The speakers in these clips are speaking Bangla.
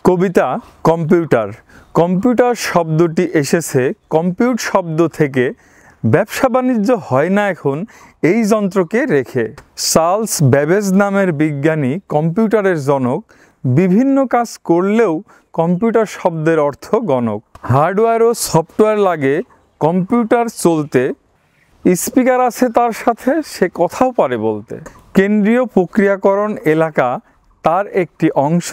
কবিতা কম্পিউটার। কম্পিউটার শব্দটি এসেছে কম্পিউট শব্দ থেকে। ব্যবসা বাণিজ্য হয় না এখন এই যন্ত্রকে রেখে। চার্লস ব্যাবেজ নামের বিজ্ঞানী কম্পিউটারের জনক। বিভিন্ন কাজ করলেও কম্পিউটার শব্দের অর্থ গণক। হার্ডওয়্যার ও সফটওয়্যার লাগে কম্পিউটার চলতে। স্পিকার আছে তার সাথে, সে কথাও পারে বলতে। কেন্দ্রীয় প্রক্রিয়াকরণ এলাকা তার একটি অংশ।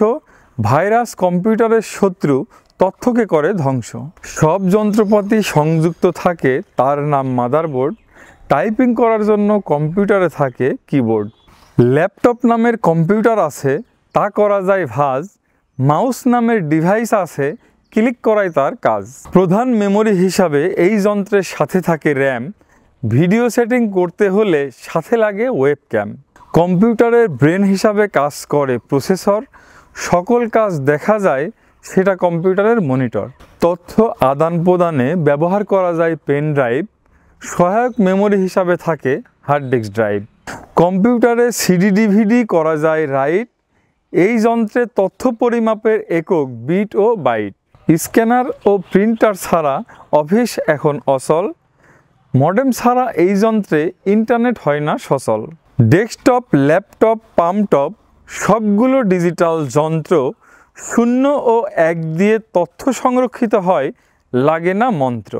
ভাইরাস কম্পিউটারের শত্রু, তথ্যকে করে ধ্বংস। সব যন্ত্রপাতি সংযুক্ত থাকে, তার নাম মাদারবোর্ড। টাইপিং করার জন্য কম্পিউটারে থাকে কিবোর্ড। ল্যাপটপ নামের কম্পিউটার আছে, তা করা যায় ভাঁজ। মাউস নামের ডিভাইস আছে, ক্লিক করাই তার কাজ। প্রধান মেমোরি হিসাবে এই যন্ত্রের সাথে থাকে র্যাম। ভিডিও সেটিং করতে হলে সাথে লাগে ওয়েবক্যাম। কম্পিউটারের ব্রেন হিসাবে কাজ করে প্রসেসর। সকল কাজ দেখা যায়, সেটা কম্পিউটারের মনিটর। তথ্য আদান প্রদানে ব্যবহার করা যায় পেন ড্রাইভ। সহায়ক মেমোরি হিসাবে থাকে হার্ড ডিস্ক ড্রাইভ। কম্পিউটারে সিডি ডিভিডি করা যায় রাইট। এই যন্ত্রে তথ্য পরিমাপের একক বিট ও বাইট। স্ক্যানার ও প্রিন্টার ছাড়া অফিস এখন অচল। মডেম ছাড়া এই যন্ত্রে ইন্টারনেট হয় না সচল। ডেস্কটপ, ল্যাপটপ, পামটপ সবগুলো ডিজিটাল যন্ত্র। 0 ও 1 দিয়ে তথ্য সংরক্ষিত হয়, লাগে না মন্ত্র।